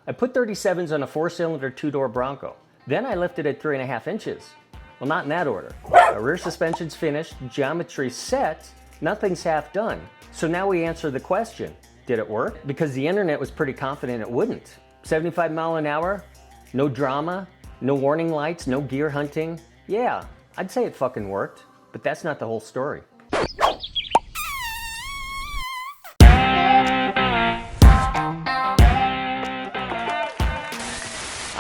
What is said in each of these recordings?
I put 37s on a 4-cylinder 2-door Bronco. Then I lifted at 3.5 inches. Well, not in that order. Our rear suspension's finished, geometry set, nothing's half done. So now we answer the question, did it work? Because the internet was pretty confident it wouldn't. 75 mile an hour, no drama, no warning lights, no gear hunting. Yeah, I'd say it fucking worked, but that's not the whole story.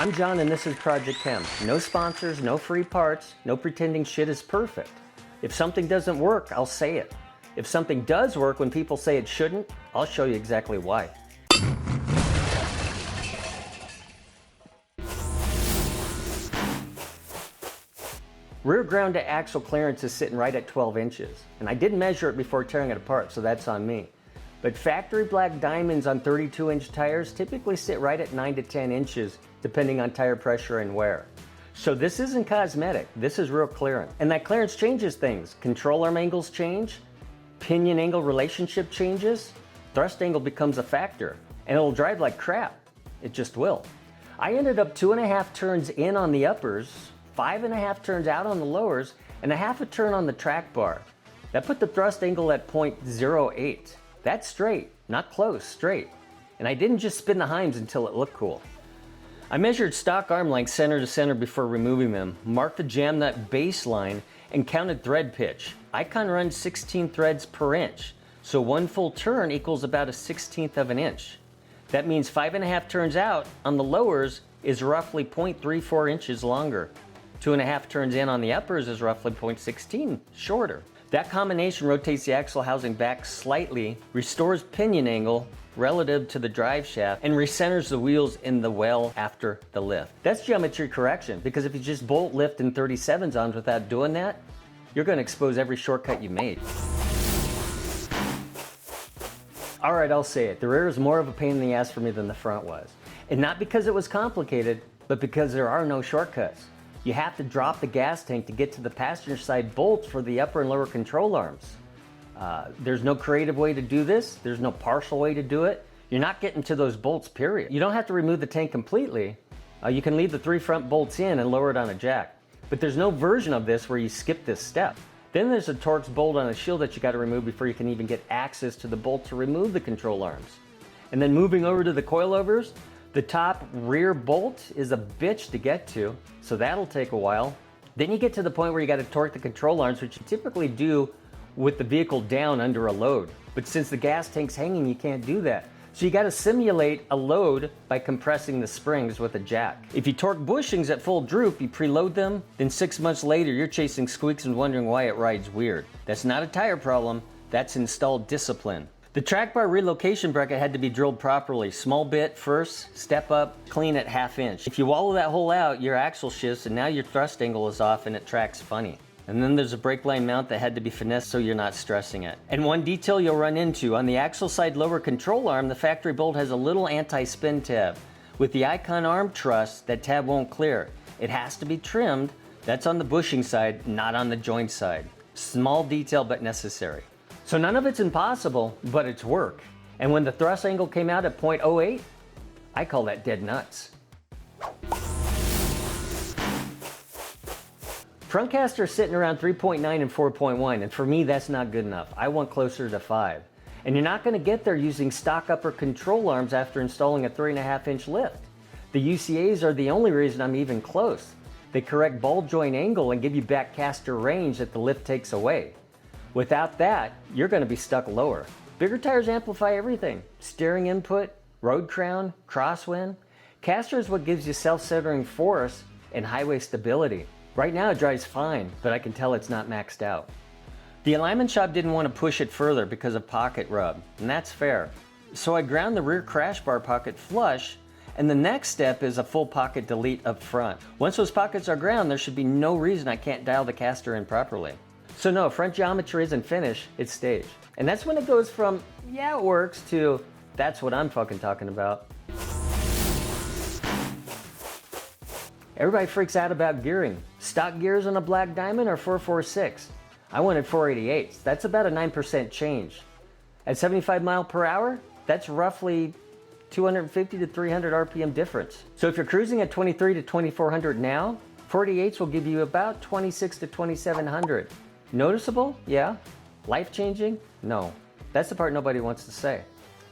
I'm John and this is Project Kehm. No sponsors, no free parts, no pretending shit is perfect. If something doesn't work, I'll say it. If something does work when people say it shouldn't, I'll show you exactly why. Rear ground to axle clearance is sitting right at 12 inches. And I did measure it before tearing it apart, so that's on me. But factory black diamonds on 32-inch tires typically sit right at 9 to 10 inches, depending on tire pressure and wear. So this isn't cosmetic, this is real clearance. And that clearance changes things. Control arm angles change, pinion angle relationship changes, thrust angle becomes a factor, and it'll drive like crap. It just will. I ended up 2.5 turns in on the uppers, 5.5 turns out on the lowers, and 1/2 turn on the track bar. That put the thrust angle at 0.08. That's straight, not close, straight. And I didn't just spin the Heims until it looked cool. I measured stock arm length center to center before removing them, marked the jam nut baseline, and counted thread pitch. Icon runs 16 threads per inch, so 1 full turn equals about 1/16 of an inch. That means 5.5 turns out on the lowers is roughly 0.34 inches longer. 2.5 turns in on the uppers is roughly 0.16 shorter. That combination rotates the axle housing back slightly, restores pinion angle relative to the drive shaft, and recenters the wheels in the well after the lift. That's geometry correction, because if you just bolt lift in 37s on without doing that, you're going to expose every shortcut you made. Alright, I'll say it. The rear is more of a pain in the ass for me than the front was. And not because it was complicated, but because there are no shortcuts. You have to drop the gas tank to get to the passenger side bolts for the upper and lower control arms. There's no creative way to do this. There's no partial way to do it. You're not getting to those bolts, period. You don't have to remove the tank completely. You can leave the 3 front bolts in and lower it on a jack. But there's no version of this where you skip this step. Then there's a Torx bolt on the shield that you got to remove before you can even get access to the bolt to remove the control arms. And then moving over to the coilovers, the top rear bolt is a bitch to get to, so that'll take a while. Then you get to the point where you got to torque the control arms, which you typically do with the vehicle down under a load. But since the gas tank's hanging, you can't do that. So you got to simulate a load by compressing the springs with a jack. If you torque bushings at full droop, you preload them, then 6 months later you're chasing squeaks and wondering why it rides weird. That's not a tire problem, that's installed discipline. The track bar relocation bracket had to be drilled properly. Small bit first, step up, clean at 1/2 inch. If you wallow that hole out, your axle shifts and now your thrust angle is off and it tracks funny. And then there's a brake line mount that had to be finessed so you're not stressing it. And one detail you'll run into, on the axle side lower control arm, the factory bolt has a little anti-spin tab. With the Icon arm truss, that tab won't clear. It has to be trimmed. That's on the bushing side, not on the joint side. Small detail but necessary. So none of it's impossible, but it's work. And when the thrust angle came out at 0.08, I call that dead nuts. Front caster is sitting around 3.9 and 4.1, and for me that's not good enough. I want closer to 5. And you're not going to get there using stock upper control arms after installing a 3.5 inch lift. The UCAs are the only reason I'm even close. They correct ball joint angle and give you back caster range that the lift takes away. Without that, you're going to be stuck lower. Bigger tires amplify everything. Steering input, road crown, crosswind. Caster is what gives you self-centering force and highway stability. Right now it drives fine, but I can tell it's not maxed out. The alignment shop didn't want to push it further because of pocket rub, and that's fair. So I ground the rear crash bar pocket flush, and the next step is a full pocket delete up front. Once those pockets are ground, there should be no reason I can't dial the caster in properly. So no, front geometry isn't finished, it's staged. And that's when it goes from, yeah it works, to, that's what I'm fucking talking about. Everybody freaks out about gearing. Stock gears on a black diamond are 446. I wanted 488s. That's about a 9% change. At 75 miles per hour, that's roughly 250 to 300 RPM difference. So if you're cruising at 23 to 2400 now, 48s will give you about 26 to 2700. Noticeable? Yeah. Life-changing? No. That's the part nobody wants to say.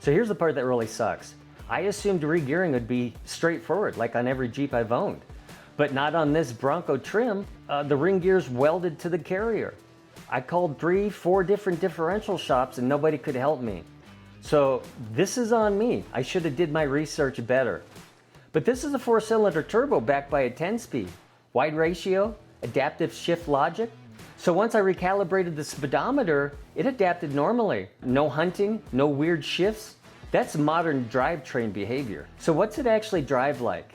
So here's the part that really sucks. I assumed regearing would be straightforward, like on every Jeep I've owned. But not on this Bronco trim. The ring gear's welded to the carrier. I called 3-4 different differential shops and nobody could help me. So this is on me. I should have did my research better. But this is a 4-cylinder turbo backed by a 10-speed. Wide ratio, adaptive shift logic. So once I recalibrated the speedometer, it adapted normally. No hunting, no weird shifts. That's modern drivetrain behavior. So what's it actually drive like?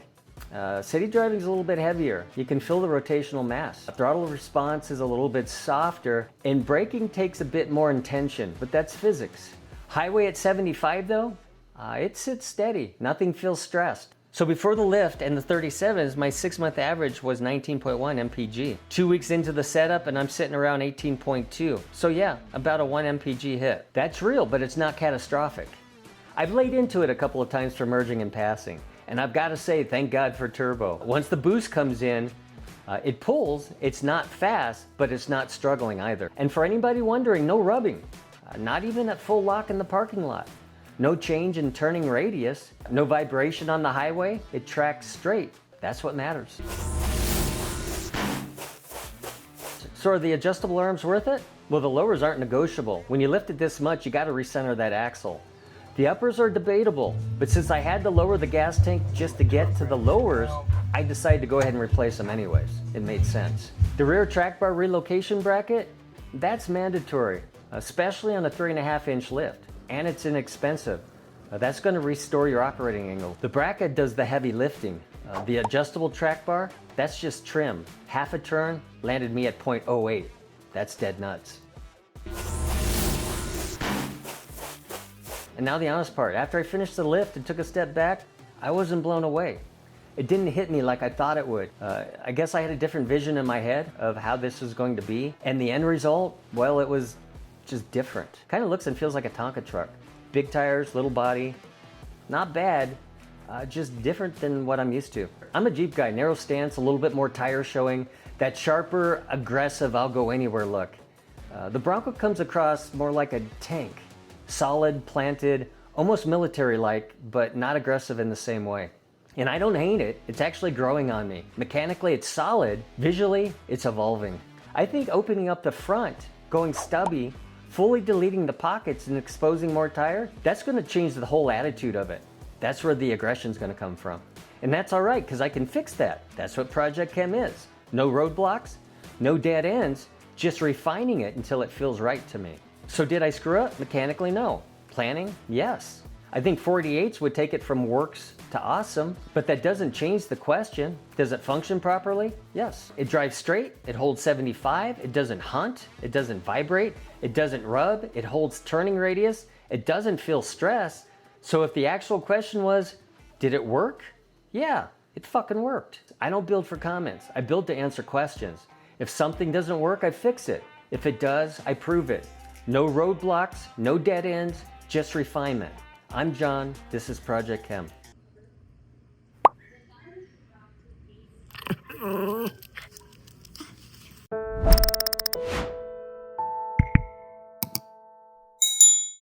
City driving is a little bit heavier. You can feel the rotational mass. Throttle response is a little bit softer, and braking takes a bit more intention, but that's physics. Highway at 75 though, it sits steady. Nothing feels stressed. So before the lift and the 37s, my 6-month average was 19.1 mpg. 2 weeks into the setup and I'm sitting around 18.2. So yeah, about a 1 mpg hit. That's real, but it's not catastrophic. I've laid into it a couple of times for merging and passing. And I've got to say, thank God for turbo. Once the boost comes in, it pulls. It's not fast, but it's not struggling either. And for anybody wondering, no rubbing. Not even at full lock in the parking lot. No change in turning radius. No vibration on the highway. It tracks straight. That's what matters. So are the adjustable arms worth it? Well, the lowers aren't negotiable. When you lift it this much, you got to recenter that axle. The uppers are debatable, but since I had to lower the gas tank just to get to the lowers, I decided to go ahead and replace them anyways. It made sense. The rear track bar relocation bracket, that's mandatory, especially on a 3.5-inch lift, and it's inexpensive. That's going to restore your operating angle. The bracket does the heavy lifting. The adjustable track bar, that's just trim. Half a turn landed me at 0.08. That's dead nuts. And now the honest part, after I finished the lift and took a step back, I wasn't blown away. It didn't hit me like I thought it would. I guess I had a different vision in my head of how this was going to be. And the end result, well, it was just different. Kind of looks and feels like a Tonka truck. Big tires, little body, not bad, just different than what I'm used to. I'm a Jeep guy, narrow stance, a little bit more tire showing, that sharper, aggressive, I'll go anywhere look. The Bronco comes across more like a tank. Solid, planted, almost military-like, but not aggressive in the same way. And I don't hate it, it's actually growing on me. Mechanically, it's solid. Visually, it's evolving. I think opening up the front, going stubby, fully deleting the pockets and exposing more tire, that's gonna change the whole attitude of it. That's where the aggression's gonna come from. And that's all right, because I can fix that. That's what Project Kehm is. No roadblocks, no dead ends, just refining it until it feels right to me. So did I screw up? Mechanically, no. Planning? Yes. I think 48s would take it from works to awesome, but that doesn't change the question. Does it function properly? Yes. It drives straight, it holds 75, it doesn't hunt, it doesn't vibrate, it doesn't rub, it holds turning radius, it doesn't feel stress. So if the actual question was, did it work? Yeah, it fucking worked. I don't build for comments, I build to answer questions. If something doesn't work, I fix it. If it does, I prove it. No roadblocks, no dead ends, just refinement. I'm John, this is Project Kehm.